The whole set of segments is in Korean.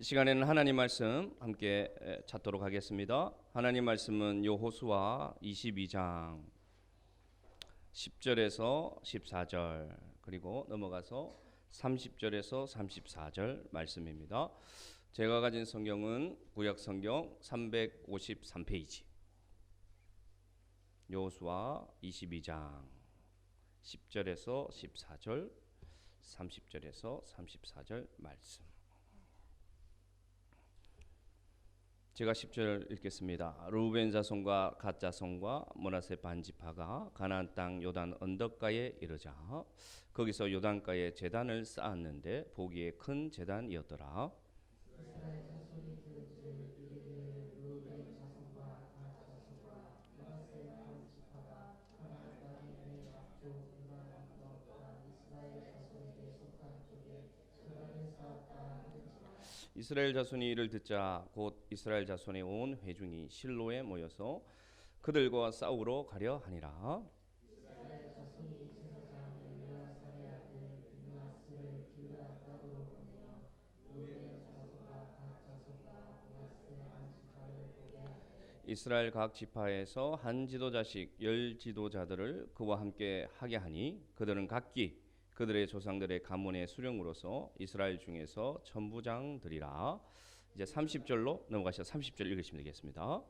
시간에는 하나님 말씀 함께 찾도록 하겠습니다. 하나님 말씀은 여호수아 22장 10절에서 14절 그리고 넘어가서 30절에서 34절 말씀입니다. 제가 가진 성경은 구약 성경 353페이지 여호수아 22장 10절에서 14절 30절에서 34절 말씀. 제가 10절 읽겠습니다. 르우벤 자손과 갓 자손과 므낫세 반 지파가 가나안 땅 요단 언덕가에 이르자 거기서 요단가에 제단을 쌓았는데 보기에 큰 제단이었더라. 이스라엘 자손이 이를 듣자 곧 이스라엘 자손의 온 회중이 실로에 모여서 그들과 싸우러 가려 하니라. 이스라엘 각 지파에서 한 지도자씩 10지도자들을 그와 함께 하게 하니 그들은 각기 그들의 조상들의 가문의 수령으로서 이스라엘 중에서 천부장들이라. 이제 30절로 넘어가셔서 30절 읽으시면 되겠습니다.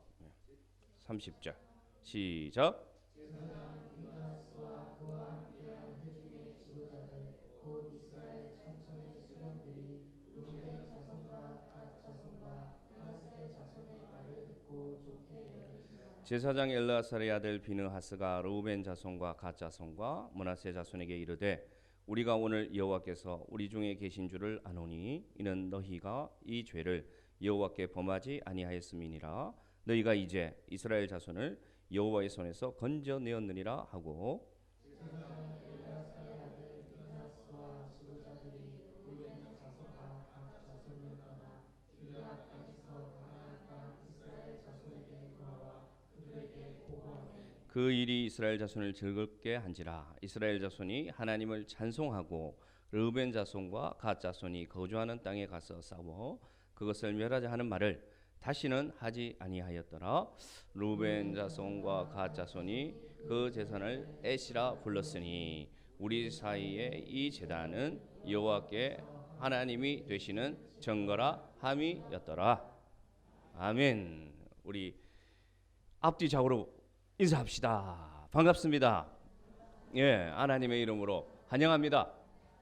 30절 시작. 제사장 엘르아살의 아들 비느하스가 르우벤 자손과 갓 자손과 므낫세 자손에게 이르되 우리가 오늘 여호와께서 우리 중에 계신 줄을 아노니 이는 너희가 이 죄를 여호와께 범하지 아니하였음이니라. 너희가 이제 이스라엘 자손을 여호와의 손에서 건져내었느니라 하고 그 일이 이스라엘 자손을 즐겁게 한지라. 이스라엘 자손이 하나님을 찬송하고 르우벤 자손과 갓 자손이 거주하는 땅에 가서 싸워 그것을 멸하자 하는 말을 다시는 하지 아니하였더라. 르우벤 자손과 갓 자손이 그 제단을 에시라 불렀으니 우리 사이에 이 제단은 여호와께 하나님이 되시는 정거라 함이었더라. 아멘. 우리 앞뒤 좌우로 인사합시다. 반갑습니다. 예, 하나님의 이름으로 환영합니다.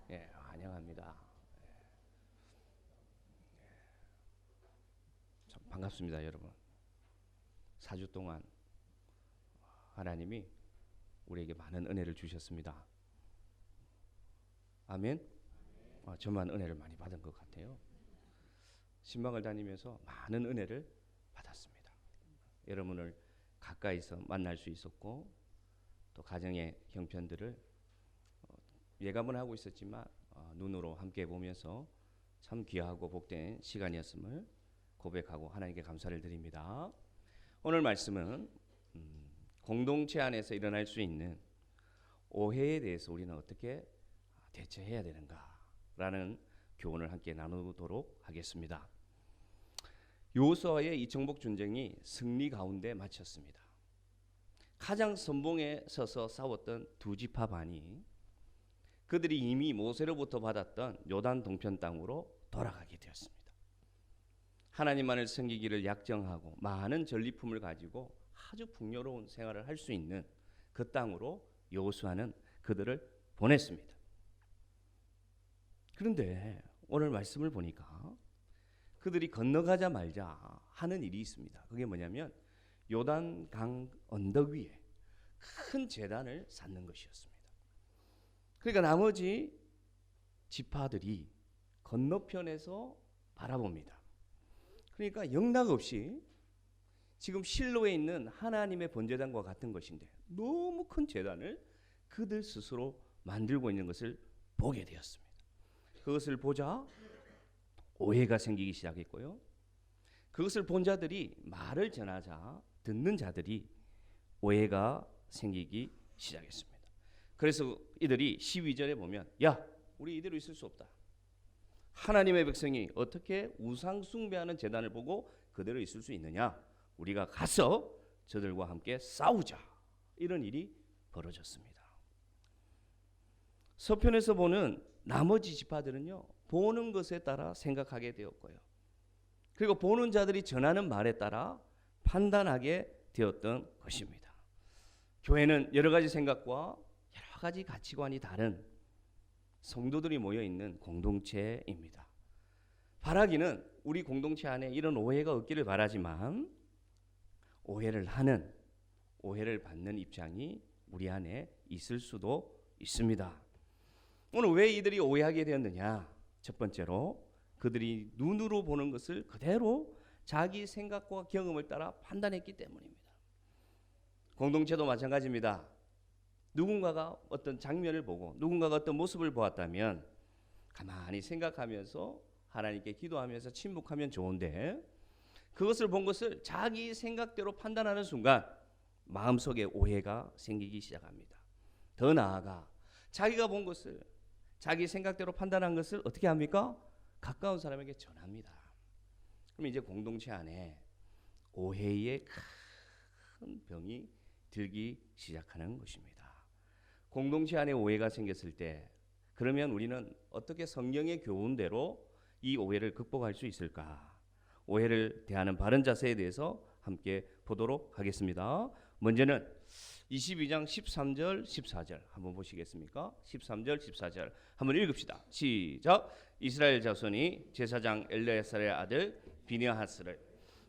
예, 환영합니다. 참 반갑습니다, 여러분. 4주 동안 하나님이 우리에게 많은 은혜를 주셨습니다. 아멘. 저만 은혜를 많이 받은 것 같아요. 신방을 다니면서 많은 은혜를 받았습니다. 여러분을 가까이서 만날 수 있었고 또 가정의 형편들을 예감은 하고 있었지만 눈으로 함께 보면서 참 귀하고 복된 시간이었음을 고백하고 하나님께 감사를 드립니다. 오늘 말씀은 공동체 안에서 일어날 수 있는 오해에 대해서 우리는 어떻게 대처해야 되는가라는 교훈을 함께 나누도록 하겠습니다. 여호수아의 이청복 전쟁이 승리 가운데 마쳤습니다. 가장 선봉에 서서 싸웠던 두 지파 반이 그들이 이미 모세로부터 받았던 요단 동편 땅으로 돌아가게 되었습니다. 하나님만을 섬기기를 약정하고 많은 전리품을 가지고 아주 풍요로운 생활을 할 수 있는 그 땅으로 여호수아는 그들을 보냈습니다. 그런데 오늘 말씀을 보니까 그들이 건너가자 말자 하는 일이 있습니다. 그게 뭐냐면 요단강 언덕 위에 큰 제단을 쌓는 것이었습니다. 그러니까 나머지 지파들이 건너편에서 바라봅니다. 그러니까 영락없이 지금 실로에 있는 하나님의 번제단과 같은 것인데 너무 큰 제단을 그들 스스로 만들고 있는 것을 보게 되었습니다. 그것을 보자 오해가 생기기 시작했고요. 그것을 본 자들이 말을 전하자 듣는 자들이 오해가 생기기 시작했습니다. 그래서 이들이 12절에 보면 야 우리 이대로 있을 수 없다. 하나님의 백성이 어떻게 우상 숭배하는 제단을 보고 그대로 있을 수 있느냐? 우리가 가서 저들과 함께 싸우자. 이런 일이 벌어졌습니다. 서편에서 보는 나머지 지파들은요, 보는 것에 따라 생각하게 되었고요. 그리고 보는 자들이 전하는 말에 따라 판단하게 되었던 것입니다. 교회는 여러 가지 생각과 여러 가지 가치관이 다른 성도들이 모여 있는 공동체입니다. 바라기는 우리 공동체 안에 이런 오해가 없기를 바라지만 오해를 하는, 오해를 받는 입장이 우리 안에 있을 수도 있습니다. 오늘 왜 이들이 오해하게 되었느냐? 첫 번째로 그들이 눈으로 보는 것을 그대로 자기 생각과 경험을 따라 판단했기 때문입니다. 공동체도 마찬가지입니다. 누군가가 어떤 장면을 보고 누군가가 어떤 모습을 보았다면 가만히 생각하면서 하나님께 기도하면서 침묵하면 좋은데, 그것을 본 것을 자기 생각대로 판단하는 순간 마음속에 오해가 생기기 시작합니다. 더 나아가 자기가 본 것을, 자기 생각대로 판단한 것을 어떻게 합니까? 가까운 사람에게 전합니다. 그럼 이제 공동체 안에 오해의 큰 병이 들기 시작하는 것입니다. 공동체 안에 오해가 생겼을 때, 그러면 우리는 어떻게 성경의 교훈대로 이 오해를 극복할 수 있을까? 오해를 대하는 바른 자세에 대해서 함께 보도록 하겠습니다. 먼저는 22장 13절 14절 한번 보시겠습니까? 13절 14절 한번 읽읍시다. 시작. 이스라엘 자손이 제사장 엘레아살의 아들 비느하스를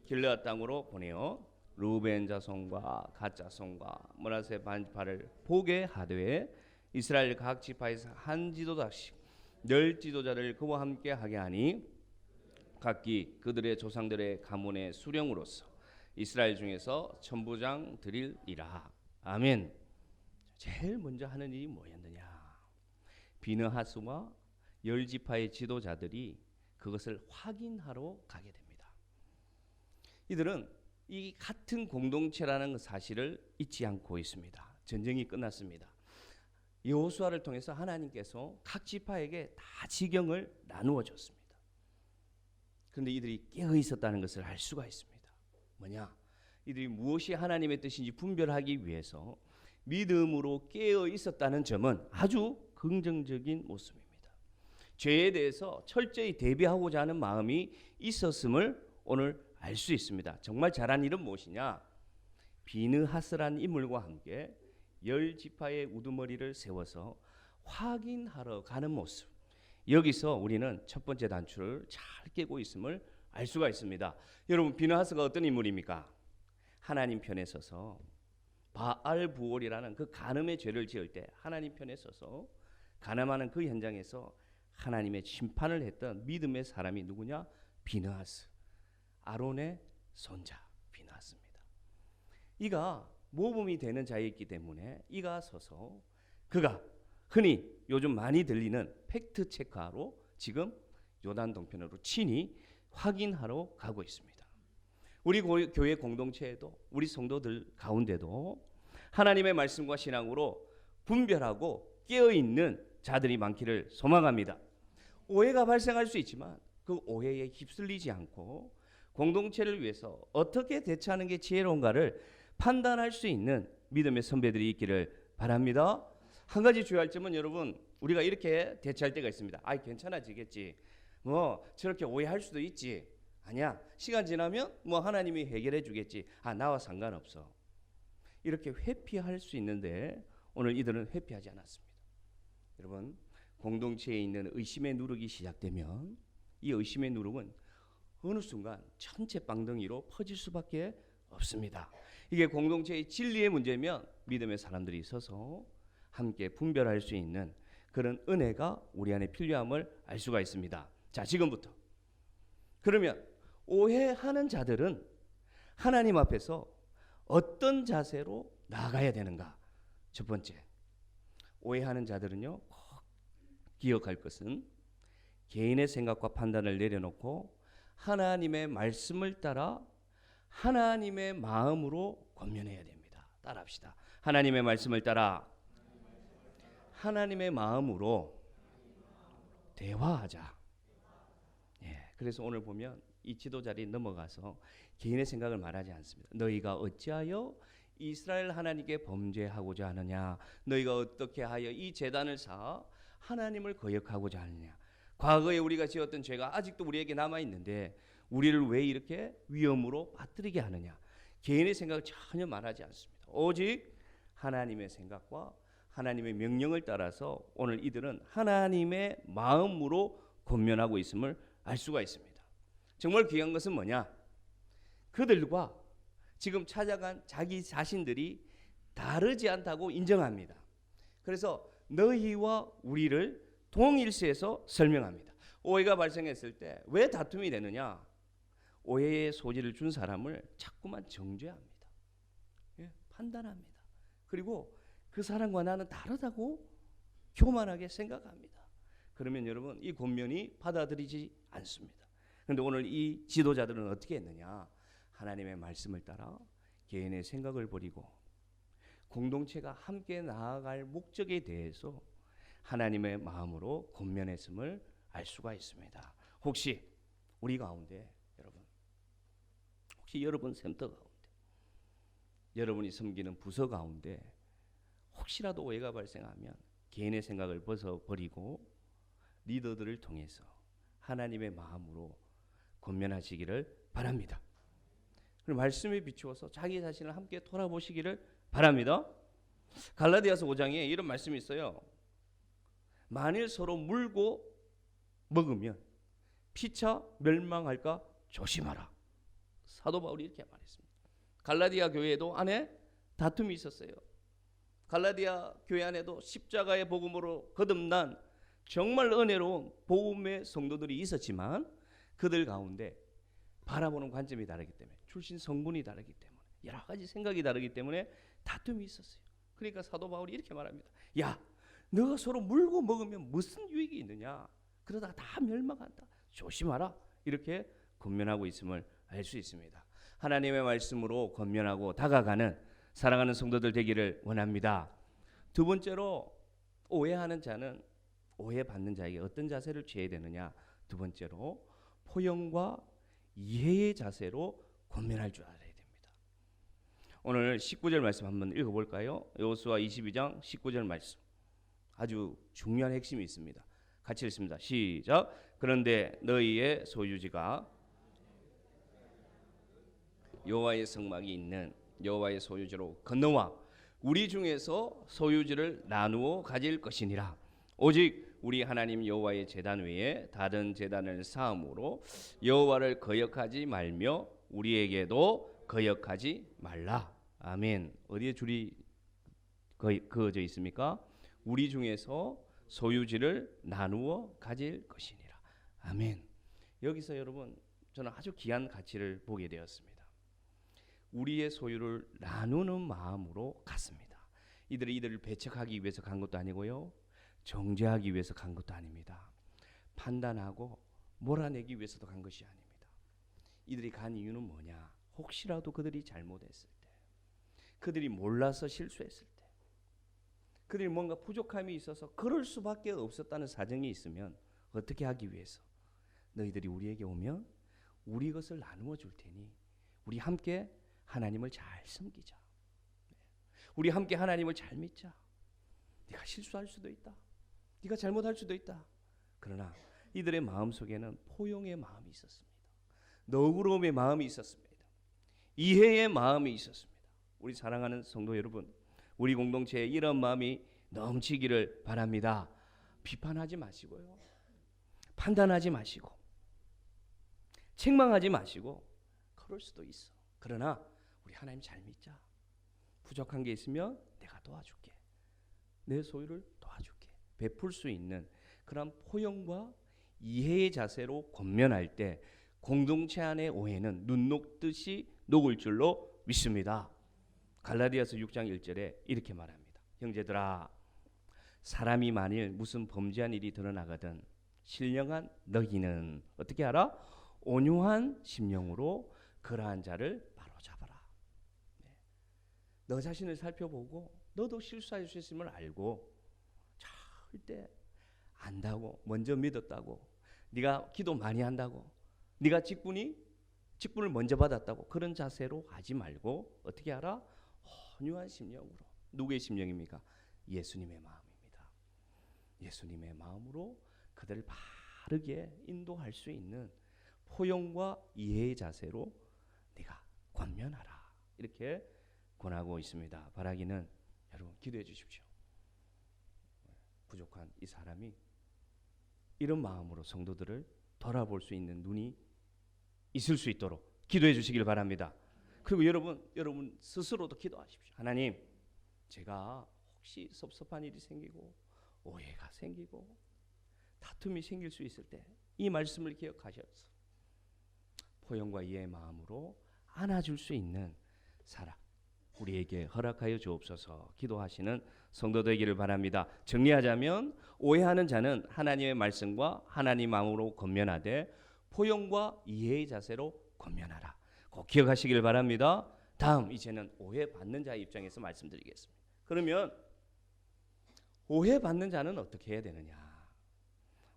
길르앗 땅으로 보내어 루벤 자손과 갓 자손과 므낫세 반지파를 보게 하되 이스라엘 각 지파에서 한 지도자씩 10 지도자를 그와 함께 하게 하니 각기 그들의 조상들의 가문의 수령으로서 이스라엘 중에서 천부장 드리리라. 아멘. 제일 먼저 하는 일이 뭐였느냐? 비느하스와 10 지파의 지도자들이 그것을 확인하러 가게 됩니다. 이들은 이 같은 공동체라는 사실을 잊지 않고 있습니다. 전쟁이 끝났습니다. 여호수아를 통해서 하나님께서 각 지파에게 다 지경을 나누어 줬습니다. 그런데 이들이 깨어 있었다는 것을 알 수가 있습니다. 뭐냐? 이들이 무엇이 하나님의 뜻인지 분별하기 위해서 믿음으로 깨어 있었다는 점은 아주 긍정적인 모습입니다. 죄에 대해서 철저히 대비하고자 하는 마음이 있었음을 오늘 알 수 있습니다. 정말 잘한 일은 무엇이냐? 비느하스라는 인물과 함께 10 지파의 우두머리를 세워서 확인하러 가는 모습. 여기서 우리는 첫 번째 단추를 잘 깨고 있음을 알 수가 있습니다. 여러분, 비느하스가 어떤 인물입니까? 하나님 편에 서서 바알부올이라는 그 간음의 죄를 지을 때 하나님 편에 서서 간음하는 그 현장에서 하나님의 심판을 했던 믿음의 사람이 누구냐? 비느하스. 아론의 손자 비느하스입니다. 이가 모범이 되는 자였기 때문에 이가 서서 그가 흔히 요즘 많이 들리는 팩트 체크하러 지금 요단 동편으로 친히 확인하러 가고 있습니다. 우리 교회 공동체에도, 우리 성도들 가운데도 하나님의 말씀과 신앙으로 분별하고 깨어있는 자들이 많기를 소망합니다. 오해가 발생할 수 있지만 그 오해에 휩쓸리지 않고 공동체를 위해서 어떻게 대처하는 게 지혜로운가를 판단할 수 있는 믿음의 선배들이 있기를 바랍니다. 한 가지 주의할 점은, 여러분, 우리가 이렇게 대처할 때가 있습니다. 아이, 괜찮아지겠지. 뭐 저렇게 오해할 수도 있지. 아니야. 시간 지나면 뭐 하나님이 해결해 주겠지. 아, 나와 상관없어. 이렇게 회피할 수 있는데 오늘 이들은 회피하지 않았습니다. 여러분, 공동체에 있는 의심의 누룩이 시작되면 이 의심의 누룩은 어느 순간 전체 빵덩이로 퍼질 수밖에 없습니다. 이게 공동체의 진리의 문제면 믿음의 사람들이 서서 함께 분별할 수 있는 그런 은혜가 우리 안에 필요함을 알 수가 있습니다. 자, 지금부터 그러면 오해하는 자들은 하나님 앞에서 어떤 자세로 나아가야 되는가? 첫 번째, 오해하는 자들은요, 꼭 기억할 것은 개인의 생각과 판단을 내려놓고 하나님의 말씀을 따라 하나님의 마음으로 권면해야 됩니다. 따라합시다. 하나님의 말씀을 따라 하나님의 마음으로 대화하자. 그래서 오늘 보면 이 지도 자리에 넘어가서 개인의 생각을 말하지 않습니다. 너희가 어찌하여 이스라엘 하나님께 범죄하고자 하느냐? 너희가 어떻게 하여 이 제단을 쌓아 하나님을 거역하고자 하느냐? 과거에 우리가 지었던 죄가 아직도 우리에게 남아 있는데 우리를 왜 이렇게 위험으로 빠뜨리게 하느냐? 개인의 생각을 전혀 말하지 않습니다. 오직 하나님의 생각과 하나님의 명령을 따라서 오늘 이들은 하나님의 마음으로 권면하고 있음을 알 수가 있습니다. 정말 귀한 것은 뭐냐? 그들과 지금 찾아간 자기 자신들이 다르지 않다고 인정합니다. 그래서 너희와 우리를 동일시해서 설명합니다. 오해가 발생했을 때 왜 다툼이 되느냐? 오해의 소지를 준 사람을 자꾸만 정죄합니다. 판단합니다. 그리고 그 사람과 나는 다르다고 교만하게 생각합니다. 그러면 여러분 이 권면이 받아들이지 않습니다. 그런데 오늘 이 지도자들은 어떻게 했느냐? 하나님의 말씀을 따라 개인의 생각을 버리고 공동체가 함께 나아갈 목적에 대해서 하나님의 마음으로 권면했음을 알 수가 있습니다. 혹시 우리 가운데 혹시 여러분 센터 가운데 여러분이 섬기는 부서 가운데 혹시라도 오해가 발생하면 개인의 생각을 벗어버리고 리더들을 통해서 하나님의 마음으로 권면하시기를 바랍니다. 그리고 말씀에 비추어서 자기 자신을 함께 돌아보시기를 바랍니다. 갈라디아서 5장에 이런 말씀이 있어요. 만일 서로 물고 먹으면 피차 멸망할까 조심하라. 사도 바울이 이렇게 말했습니다. 갈라디아 교회에도 안에 다툼이 있었어요. 갈라디아 교회 안에도 십자가의 복음으로 거듭난 정말 은혜로운 복음의 성도들이 있었지만 그들 가운데 바라보는 관점이 다르기 때문에 출신 성분이 다르기 때문에 여러 가지 생각이 다르기 때문에 다툼이 있었어요. 그러니까 사도 바울이 이렇게 말합니다. 야, 너가 서로 물고 먹으면 무슨 유익이 있느냐? 그러다가 다 멸망한다. 조심하라. 이렇게 권면하고 있음을 알 수 있습니다. 하나님의 말씀으로 권면하고 다가가는 사랑하는 성도들 되기를 원합니다. 두 번째로 오해하는 자는 오해받는 자에게 어떤 자세를 취해야 되느냐? 두 번째로 포용과 이해의 자세로 권면할 줄 알아야 됩니다. 오늘 19절 말씀 한번 읽어볼까요? 여호수아 22장 19절 말씀 아주 중요한 핵심이 있습니다. 같이 읽습니다. 시작. 그런데 너희의 소유지가 여호와의 성막이 있는 여호와의 소유지로 건너와 우리 중에서 소유지를 나누어 가질 것이니라. 오직 우리 하나님 여호와의 제단 외에 다른 제단을 쌓음으로 여호와를 거역하지 말며 우리에게도 거역하지 말라. 아멘. 어디에 줄이 그어져 있습니까? 우리 중에서 소유지를 나누어 가질 것이니라. 아멘. 여기서 여러분 저는 아주 귀한 가치를 보게 되었습니다. 우리의 소유를 나누는 마음으로 갔습니다. 이들을 배척하기 위해서 간 것도 아니고요, 정죄하기 위해서 간 것도 아닙니다. 판단하고 몰아내기 위해서도 간 것이 아닙니다. 이들이 간 이유는 뭐냐? 혹시라도 그들이 잘못했을 때, 그들이 몰라서 실수했을 때, 그들이 뭔가 부족함이 있어서 그럴 수밖에 없었다는 사정이 있으면 어떻게 하기 위해서? 너희들이 우리에게 오면 우리 것을 나누어 줄 테니 우리 함께 하나님을 잘 섬기자. 우리 함께 하나님을 잘 믿자. 네가 실수할 수도 있다. 네가 잘못할 수도 있다. 그러나 이들의 마음속에는 포용의 마음이 있었습니다. 너그러움의 마음이 있었습니다. 이해의 마음이 있었습니다. 우리 사랑하는 성도 여러분, 우리 공동체에 이런 마음이 넘치기를 바랍니다. 비판하지 마시고요, 판단하지 마시고, 책망하지 마시고. 그럴 수도 있어. 그러나 우리 하나님 잘 믿자. 부족한 게 있으면 내가 도와줄게. 내 소유를 도와줄게. 베풀 수 있는 그런 포용과 이해의 자세로 권면할 때 공동체 안의 오해는 눈 녹듯이 녹을 줄로 믿습니다. 갈라디아서 6장 1절에 이렇게 말합니다. 형제들아, 사람이 만일 무슨 범죄한 일이 드러나거든 신령한 너희는 어떻게 하라? 온유한 심령으로 그러한 자를 바로잡아라. 너 자신을 살펴보고 너도 실수할 수 있음을 알고 절대 안다고 먼저 믿었다고 네가 기도 많이 한다고 네가 직분을 먼저 받았다고 그런 자세로 하지 말고 어떻게 하라? 온유한 심령으로. 누구의 심령입니까? 예수님의 마음입니다. 예수님의 마음으로 그들을 바르게 인도할 수 있는 포용과 이해의 자세로 네가 권면하라. 이렇게 권하고 있습니다. 바라기는 여러분 기도해 주십시오. 부족한 이 사람이 이런 마음으로 성도들을 돌아볼 수 있는 눈이 있을 수 있도록 기도해 주시길 바랍니다. 그리고 여러분 스스로도 기도하십시오. 하나님, 제가 혹시 섭섭한 일이 생기고 오해가 생기고 다툼이 생길 수 있을 때 이 말씀을 기억하셔서 포용과 이해의 마음으로 안아줄 수 있는 사랑 우리에게 허락하여 주옵소서. 기도하시는 성도 되기를 바랍니다. 정리하자면 오해하는 자는 하나님의 말씀과 하나님 마음으로 권면하되 포용과 이해의 자세로 권면하라. 꼭 기억하시길 바랍니다. 다음 이제는 오해받는 자의 입장에서 말씀드리겠습니다. 그러면 오해받는 자는 어떻게 해야 되느냐?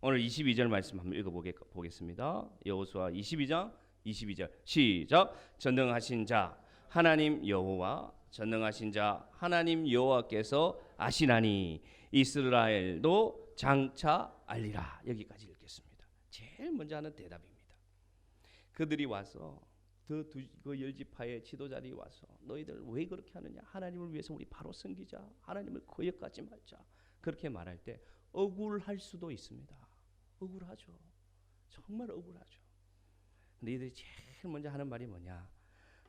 오늘 22절 말씀 한번 읽어보겠습니다. 여호수아 22장 22절 시작. 전능하신 자 하나님 여호와 전능하신 자 하나님 여호와께서 아시나니 이스라엘도 장차 알리라. 여기까지 읽겠습니다. 제일 먼저 하는 대답입니다. 그들이 와서 그 열지파의 지도자들이 와서 너희들 왜 그렇게 하느냐? 하나님을 위해서 우리 바로 섬기자. 하나님을 거역하지 말자. 그렇게 말할 때 억울할 수도 있습니다. 억울하죠. 정말 억울하죠. 근데 이들이 제일 먼저 하는 말이 뭐냐?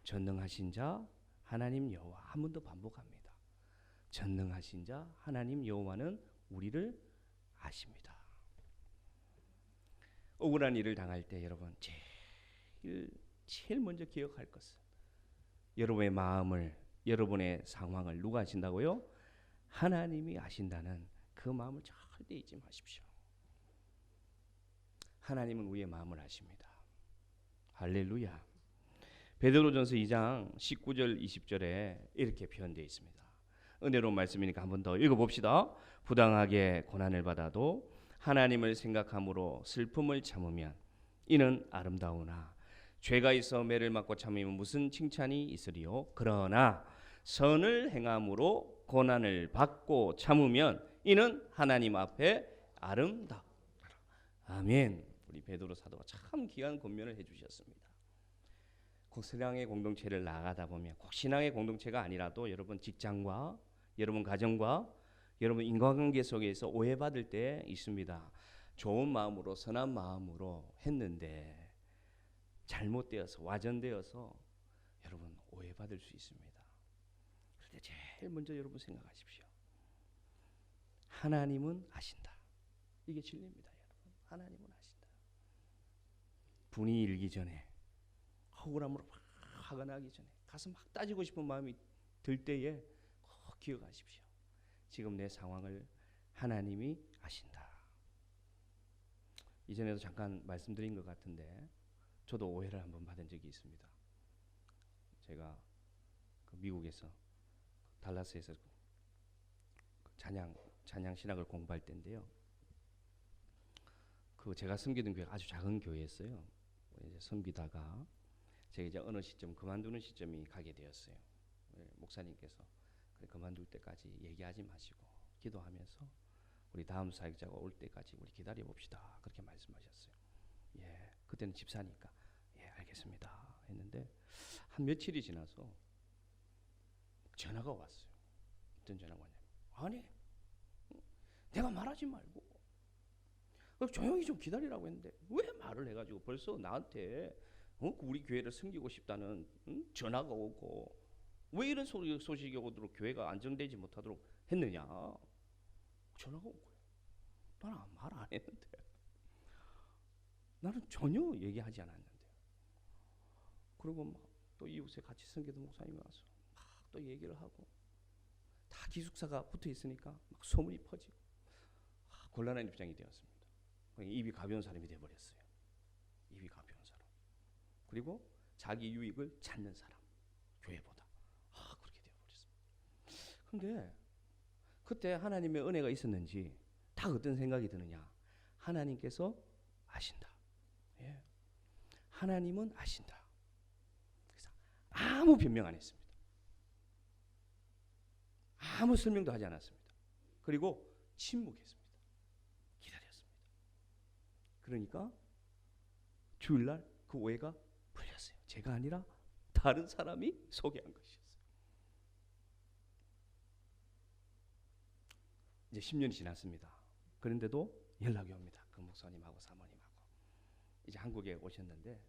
전능하신 자 하나님 여호와. 한 번 더 반복합니다. 전능하신 자 하나님 여호와는 우리를 아십니다. 억울한 일을 당할 때 여러분 제일 먼저 기억할 것은 여러분의 마음을, 여러분의 상황을 누가 아신다고요? 하나님이 아신다는 그 마음을 절대 잊지 마십시오. 하나님은 우리의 마음을 아십니다. 할렐루야. 베드로전서 2장 19절 20절에 이렇게 표현되어 있습니다. 은혜로운 말씀이니까 한번 더 읽어봅시다. 부당하게 고난을 받아도 하나님을 생각함으로 슬픔을 참으면 이는 아름다우나 죄가 있어 매를 맞고 참으면 무슨 칭찬이 있으리요? 그러나 선을 행함으로 고난을 받고 참으면 이는 하나님 앞에 아름다우라. 아멘. 우리 베드로 사도가 참 귀한 권면을 해주셨습니다. 신앙의 공동체를 나가다 보면 꼭 신앙의 공동체가 아니라도 여러분 직장과 여러분 가정과 여러분 인간관계 속에서 오해받을 때 있습니다. 좋은 마음으로 선한 마음으로 했는데 잘못되어서 와전되어서 여러분 오해받을 수 있습니다. 그럴 때 제일 먼저 여러분 생각하십시오. 하나님은 아신다. 이게 진리입니다. 여러분. 하나님은 아신다. 분이 일기 전에 억울함으로 막 화가 나기 전에 가서 막 따지고 싶은 마음이 들 때에 꼭 기억하십시오. 지금 내 상황을 하나님이 아신다. 이전에도 잠깐 말씀드린 것 같은데 저도 오해를 한번 받은 적이 있습니다. 제가 미국에서 달라스에서 찬양 신학을 공부할 때인데요. 제가 섬기던 교회가 아주 작은 교회였어요. 이제 섬기다가 제가 이제 어느 시점 그만두는 시점이 가게 되었어요. 목사님께서 그만둘 때까지 얘기하지 마시고 기도하면서 우리 다음 사역자가 올 때까지 우리 기다려 봅시다. 그렇게 말씀하셨어요. 예, 그때는 집사니까 예, 알겠습니다. 했는데 한 며칠이 지나서 전화가 왔어요. 어떤 전화가 왔냐면 아니 내가 말하지 말고 조용히 좀 기다리라고 했는데 왜 말을 해가지고 벌써 나한테 우리 교회를 섬기고 싶다는 전화가 오고 왜 이런 소식이 오도록 교회가 안정되지 못하도록 했느냐. 전화가 온 거예요. 나는 말 안 했는데. 나는 전혀 얘기하지 않았는데. 그리고 또 이웃에 같이 섬기던 목사님이 와서 막 또 얘기를 하고 다 기숙사가 붙어 있으니까 막 소문이 퍼지고 곤란한 입장이 되었습니다. 입이 가벼운 사람이 되어버렸어요. 입이 가벼운 사람. 그리고 자기 유익을 찾는 사람. 교회보다. 그렇게 되어버렸습니다. 그런데 그때 하나님의 은혜가 있었는지 다 어떤 생각이 드느냐. 하나님께서 아신다. 예. 하나님은 아신다. 그래서 아무 변명 안 했습니다. 아무 설명도 하지 않았습니다. 그리고 침묵했습니다. 기다렸습니다. 그러니까 주일날 그 오해가 풀렸어요. 제가 아니라 다른 사람이 소개한 것이었어요. 이제 10년이 지났습니다. 그런데도 연락이 옵니다. 그 목사님하고 사모님하고 이제 한국에 오셨는데,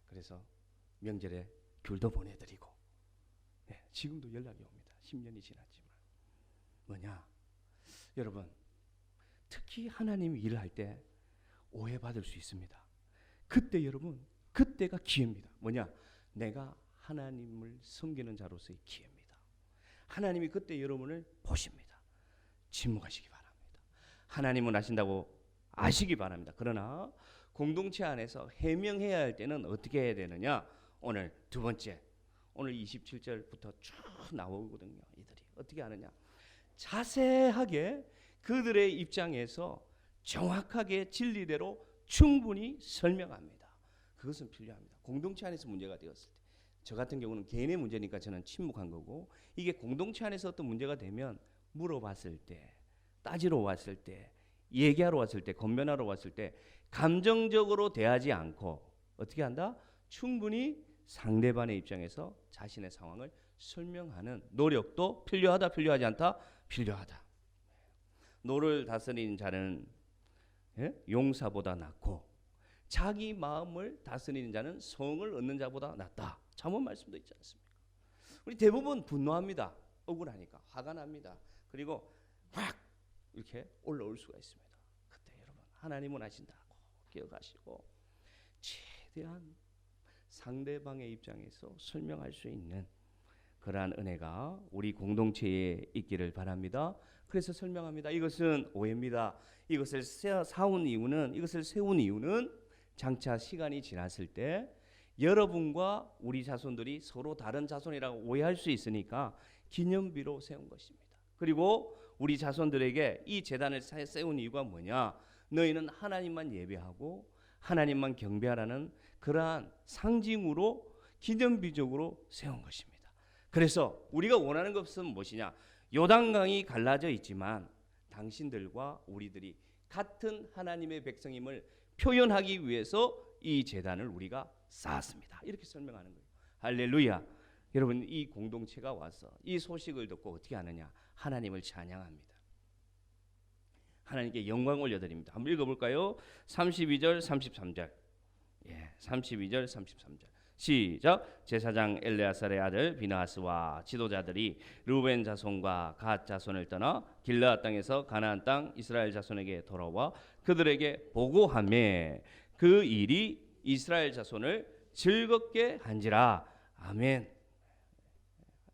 그래서 명절에 귤도 보내드리고, 지금도 연락이 옵니다. 10년이 지났지만. 뭐냐, 여러분, 특히 하나님이 일을 할 때 오해받을 수 있습니다. 그때 여러분, 그때가 기회입니다. 뭐냐, 내가 하나님을 섬기는 자로서의 기회입니다. 하나님이 그때 여러분을 보십니다. 침묵하시기 바랍니다. 하나님은 아신다고 아시기 바랍니다. 그러나 공동체 안에서 해명해야 할 때는 어떻게 해야 되느냐, 오늘 두 번째, 오늘 27절부터 쭉 나오거든요. 이들이 어떻게 하느냐, 자세하게 그들의 입장에서 정확하게 진리대로 충분히 설명합니다. 그것은 필요합니다. 공동체 안에서 문제가 되었을 때, 저 같은 경우는 개인의 문제니까 저는 침묵한 거고, 이게 공동체 안에서 어떤 문제가 되면 물어봤을 때, 따지러 왔을 때, 얘기하러 왔을 때, 건면하러 왔을 때 감정적으로 대하지 않고 어떻게 한다? 충분히 상대방의 입장에서 자신의 상황을 설명하는 노력도 필요하다, 필요하지 않다? 필요하다. 노를 다스리는 자는 용사보다 낫고 자기 마음을 다스리는 자는 성을 얻는 자보다 낫다. 잠언 말씀도 있지 않습니까? 우리 대부분 분노합니다. 억울하니까 화가 납니다. 그리고 확 이렇게 올라올 수가 있습니다. 그때 여러분, 하나님은 아신다고 기억하시고 최대한 상대방의 입장에서 설명할 수 있는 그러한 은혜가 우리 공동체에 있기를 바랍니다. 그래서 설명합니다. 이것은 오해입니다. 이것을 세운 이유는 장차 시간이 지났을 때 여러분과 우리 자손들이 서로 다른 자손이라고 오해할 수 있으니까 기념비로 세운 것입니다. 그리고 우리 자손들에게 이 제단을 세운 이유가 뭐냐, 너희는 하나님만 예배하고 하나님만 경배하라는 그러한 상징으로 기념비적으로 세운 것입니다. 그래서 우리가 원하는 것은 무엇이냐, 요단강이 갈라져 있지만 당신들과 우리들이 같은 하나님의 백성임을 표현하기 위해서 이 제단을 우리가 쌓았습니다. 이렇게 설명하는 거예요. 할렐루야. 여러분, 이 공동체가 와서 이 소식을 듣고 어떻게 하느냐, 하나님을 찬양합니다. 하나님께 영광 올려드립니다. 한번 읽어볼까요? 32절 33절. 32절 33절 시작. 제사장 엘레아살의 아들 비나하스와 지도자들이 르우벤 자손과 갓 자손을 떠나 길르앗 땅에서 가나안 땅 이스라엘 자손에게 돌아와 그들에게 보고하매 그 일이 이스라엘 자손을 즐겁게 한지라. 아멘.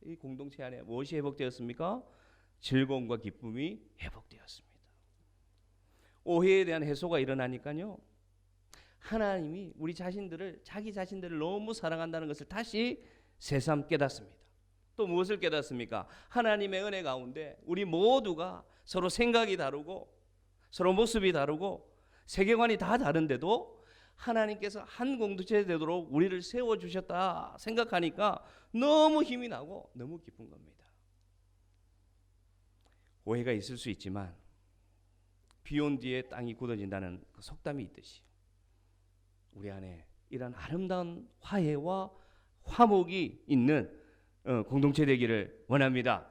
이 공동체 안에 무엇이 회복되었습니까? 즐거움과 기쁨이 회복되었습니다. 오해에 대한 해소가 일어나니까요, 하나님이 우리 자신들을, 자기 자신들을 너무 사랑한다는 것을 다시 새삼 깨닫습니다. 또 무엇을 깨닫습니까? 하나님의 은혜 가운데 우리 모두가 서로 생각이 다르고 서로 모습이 다르고 세계관이 다 다른데도 하나님께서 한 공동체 되도록 우리를 세워주셨다 생각하니까 너무 힘이 나고 너무 기쁜 겁니다. 오해가 있을 수 있지만 비 온 뒤에 땅이 굳어진다는 그 속담이 있듯이 우리 안에 이런 아름다운 화해와 화목이 있는 공동체 되기를 원합니다.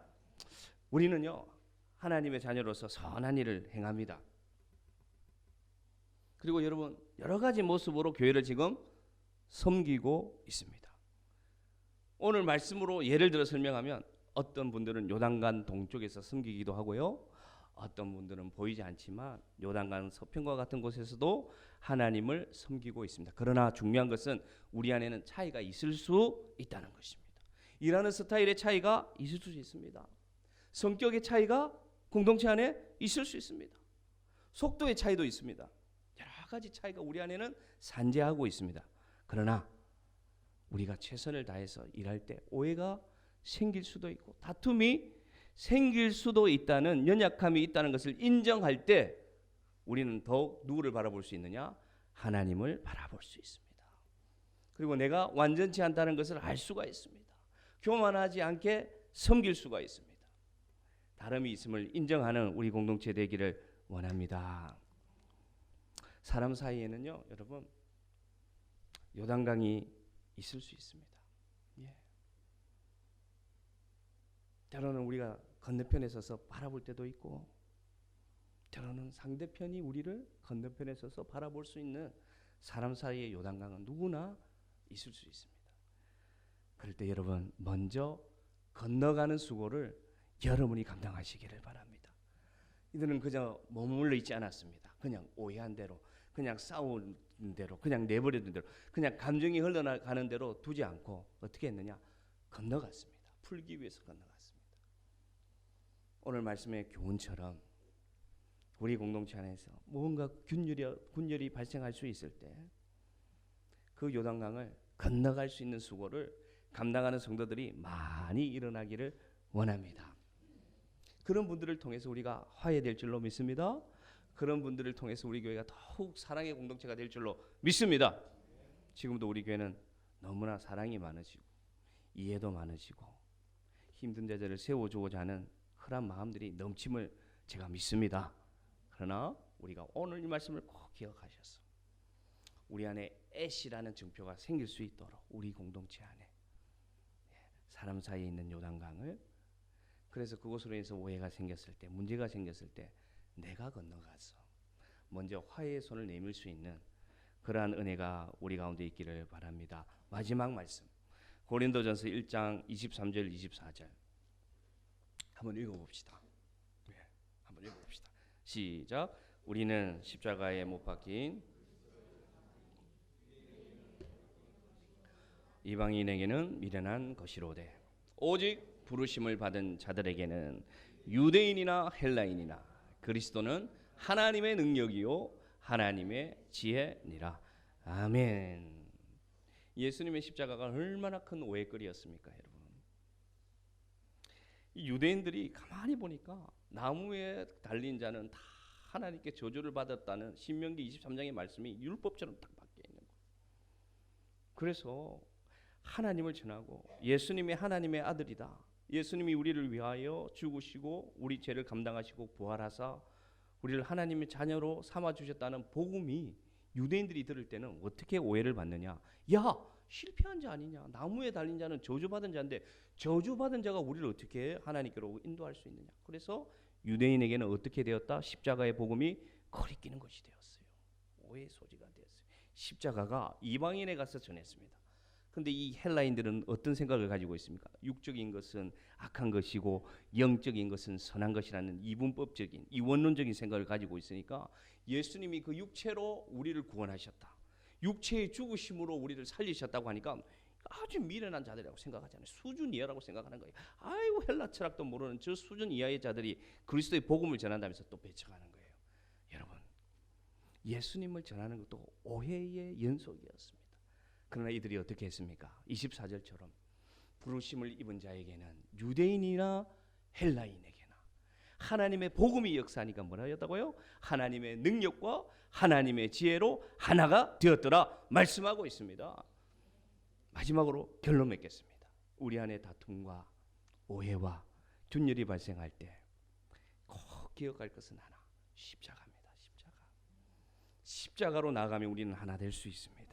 우리는요, 하나님의 자녀로서 선한 일을 행합니다. 그리고 여러분, 여러 가지 모습으로 교회를 지금 섬기고 있습니다. 오늘 말씀으로 예를 들어 설명하면 어떤 분들은 요단강 동쪽에서 섬기기도 하고요, 어떤 분들은 보이지 않지만 요단강 서편과 같은 곳에서도 하나님을 섬기고 있습니다. 그러나 중요한 것은 우리 안에는 차이가 있을 수 있다는 것입니다. 일하는 스타일의 차이가 있을 수 있습니다. 성격의 차이가 공동체 안에 있을 수 있습니다. 속도의 차이도 있습니다. 여러 가지 차이가 우리 안에는 산재하고 있습니다. 그러나 우리가 최선을 다해서 일할 때 오해가 생길 수도 있고 다툼이 생길 수도 있다는, 연약함이 있다는 것을 인정할 때 우리는 더욱 누구를 바라볼 수 있느냐? 하나님을 바라볼 수 있습니다. 그리고 내가 완전치 않다는 것을 알 수가 있습니다. 교만하지 않게 섬길 수가 있습니다. 다름이 있음을 인정하는 우리 공동체 되기를 원합니다. 사람 사이에는요, 여러분, 요단강이 있을 수 있습니다. 예. 때로는 우리가 건너편에 서서 바라볼 때도 있고, 때로는 상대편이 우리를 건너편에 서서 바라볼 수 있는 사람 사이의 요단강은 누구나 있을 수 있습니다. 그럴 때 여러분, 먼저 건너가는 수고를 여러분이 감당하시기를 바랍니다. 이들은 그저 머물러 있지 않았습니다. 그냥 오해한 대로, 그냥 싸운 대로, 그냥 내버려둔 대로, 그냥 감정이 흘러가는 대로 두지 않고 어떻게 했느냐? 건너갔습니다. 풀기 위해서 건너갔습니다. 오늘 말씀의 교훈처럼 우리 공동체 안에서 뭔가 균열이 발생할 수 있을 때 그 요단강을 건너갈 수 있는 수고를 감당하는 성도들이 많이 일어나기를 원합니다. 그런 분들을 통해서 우리가 화해될 줄로 믿습니다. 그런 분들을 통해서 우리 교회가 더욱 사랑의 공동체가 될 줄로 믿습니다. 지금도 우리 교회는 너무나 사랑이 많으시고 이해도 많으시고 힘든 자들을 세워주고자 하는 그런 마음들이 넘침을 제가 믿습니다. 그러나 우리가 오늘 이 말씀을 꼭 기억하셔서 우리 안에 애시라는 증표가 생길 수 있도록 우리 공동체 안에 사람 사이에 있는 요단강을, 그래서 그것으로 인해서 오해가 생겼을 때, 문제가 생겼을 때 내가 건너가서 먼저 화해의 손을 내밀 수 있는 그러한 은혜가 우리 가운데 있기를 바랍니다. 마지막 말씀, 고린도전서 1장 23절 24절 한번 읽어봅시다. 한번 읽어봅시다. 시작. 우리는 십자가에 못 박힌 이방인에게는 미련한 것이로되 오직 부르심을 받은 자들에게는 유대인이나 헬라인이나 그리스도는 하나님의 능력이요 하나님의 지혜니라. 아멘. 예수님의 십자가가 얼마나 큰 오해거리였습니까, 여러분? 이 유대인들이 가만히 보니까 나무에 달린 자는 다 하나님께 저주를 받았다는 신명기 23장의 말씀이 율법처럼 딱 박혀 있는 거예요. 그래서 하나님을 전하고 예수님이 하나님의 아들이다, 예수님이 우리를 위하여 죽으시고 우리 죄를 감당하시고 부활하사 우리를 하나님의 자녀로 삼아주셨다는 복음이 유대인들이 들을 때는 어떻게 오해를 받느냐? 야, 실패한 자 아니냐? 나무에 달린 자는 저주받은 자인데 저주받은 자가 우리를 어떻게 하나님께로 인도할 수 있느냐? 그래서 유대인에게는 어떻게 되었다? 십자가의 복음이 거리끼는 것이 되었어요. 오해의 소지가 되었어요. 십자가가 이방인에 가서 전했습니다. 근데 이 헬라인들은 어떤 생각을 가지고 있습니까? 육적인 것은 악한 것이고 영적인 것은 선한 것이라는 이분법적인 이원론적인 생각을 가지고 있으니까 예수님이 그 육체로 우리를 구원하셨다, 육체의 죽으심으로 우리를 살리셨다고 하니까 아주 미련한 자들이라고 생각하잖아요. 수준 이하라고 생각하는 거예요. 아이고, 헬라 철학도 모르는 저 수준 이하의 자들이 그리스도의 복음을 전한다면서 또 배척하는 거예요. 여러분, 예수님을 전하는 것도 오해의 연속이었습니다. 그러나 이들이 어떻게 했습니까? 24절처럼 부르심을 입은 자에게는 유대인이나 헬라인에게나 하나님의 복음이 역사하니까 뭐라 했다고요? 하나님의 능력과 하나님의 지혜로 하나가 되었더라 말씀하고 있습니다. 마지막으로 결론 맺겠습니다. 우리 안에 다툼과 오해와 균열이 발생할 때 꼭 기억할 것은 하나, 십자가입니다. 십자가로 나아가면 우리는 하나 될 수 있습니다.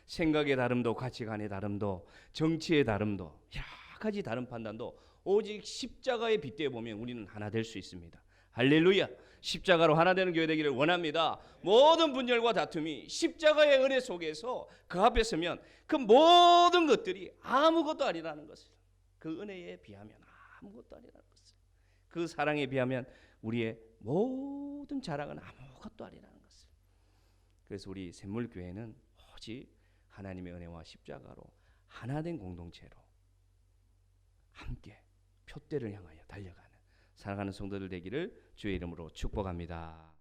생각의 다름도 가치관의 다름도 정치의 다름도 여러 가지 다른 판단도 오직 십자가에 빗대어 보면 우리는 하나 될 수 있습니다. 할렐루야. 십자가로 하나 되는 교회 되기를 원합니다. 모든 분열과 다툼이 십자가의 은혜 속에서 그 앞에 서면 그 모든 것들이 아무것도 아니라는 것을, 그 은혜에 비하면 아무것도 아니라는 것을, 그 사랑에 비하면 우리의 모든 자랑은 아무것도 아니라는 것을. 그래서 우리 샘물교회는 오직 하나님의 은혜와 십자가로 하나된 공동체로 함께 표대를 향하여 달려가는 사랑하는 성도들 되기를 주의 이름으로 축복합니다.